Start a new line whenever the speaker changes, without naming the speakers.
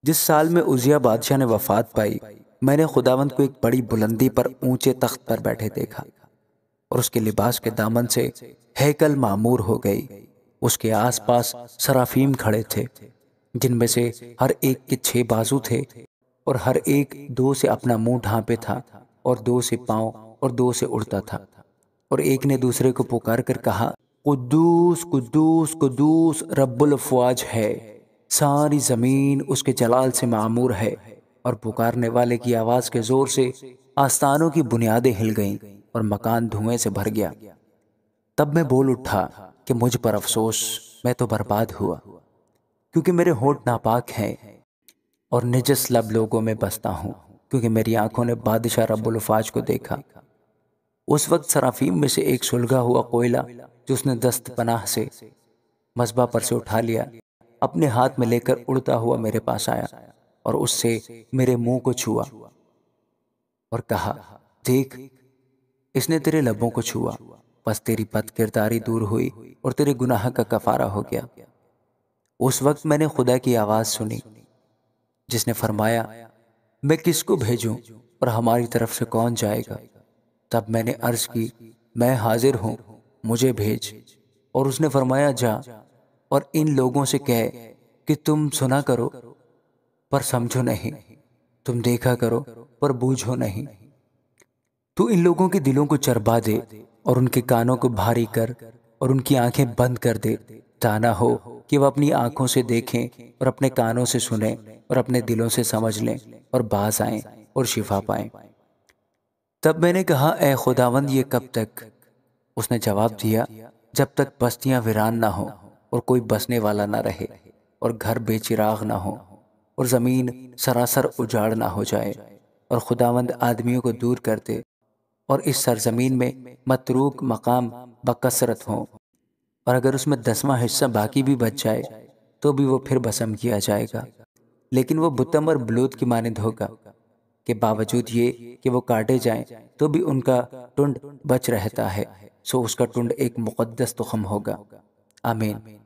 جس سال میں عزیہ بادشاہ نے وفات پائی، میں نے خداوند کو ایک بڑی بلندی پر اونچے تخت پر بیٹھے دیکھا، اور اس کے لباس کے دامن سے ہیکل معمور ہو گئی۔ اس کے آس پاس سرافیم کھڑے تھے، جن میں سے ہر ایک کے 6 بازو تھے، اور ہر ایک 2 سے اپنا منہ ڈھانپے تھا، اور 2 سے پاؤں، اور 2 سے اڑتا تھا۔ اور ایک نے دوسرے کو پکار کر کہا، قدوس قدوس قدوس رب الافواج ہے، ساری زمین اس کے جلال سے معمور ہے۔ اور پکارنے والے کی آواز کے زور سے آستانوں کی بنیادیں ہل گئیں اور مکان دھوئیں سے بھر گیا۔ تب میں بول اٹھا کہ مجھ پر افسوس، میں تو برباد ہوا، کیونکہ میرے ہونٹ ناپاک ہیں، اور نجس لب لوگوں میں بستا ہوں، کیونکہ میری آنکھوں نے بادشاہ رب الافواج کو دیکھا۔ اس وقت سرافیم میں سے ایک سلگا ہوا کوئلہ جو اس نے دست پناہ سے مذبح پر سے اٹھا لیا، اپنے ہاتھ میں لے کر اڑتا ہوا میرے پاس آیا، اور اس سے میرے منہ کو چھوا اور کہا، دیکھ، اس نے تیرے لبوں کو چھوا، بس تیری بد کرداری دور ہوئی اور تیرے گناہ کا کفارہ ہو گیا۔ اس وقت میں نے خدا کی آواز سنی جس نے فرمایا، میں کس کو بھیجوں اور ہماری طرف سے کون جائے گا؟ تب میں نے عرض کی، میں حاضر ہوں، مجھے بھیج۔ اور اس نے فرمایا، جا اور ان لوگوں سے کہہ کہ تم سنا کرو پر سمجھو نہیں، تم دیکھا کرو پر بوجھو نہیں۔ تو ان لوگوں کے دلوں کو چربا دے اور ان کے کانوں کو بھاری کر اور ان کی آنکھیں بند کر دے، تا نہ ہو کہ وہ اپنی آنکھوں سے دیکھیں اور اپنے کانوں سے سنیں اور اپنے دلوں سے سمجھ لیں اور باز آئیں اور شفا پائیں۔ تب میں نے کہا، اے خداوند، یہ کب تک؟ اس نے جواب دیا، جب تک بستیاں ویران نہ ہوں اور کوئی بسنے والا نہ رہے، اور گھر بے چراغ نہ ہوں، اور زمین سراسر اجاڑ نہ ہو جائے، اور خداوند آدمیوں کو دور کر دے، اور اس سرزمین میں متروک مقام بکثرت ہوں، اور اگر اس میں 10واں حصہ باقی بھی بچ جائے تو بھی وہ پھر بسم کیا جائے گا، لیکن وہ بتم اور بلوت کی مانند ہوگا، کہ باوجود یہ کہ وہ کاٹے جائیں تو بھی ان کا ٹنڈ بچ رہتا ہے، سو اس کا ٹنڈ ایک مقدس تخم ہوگا۔ آمین۔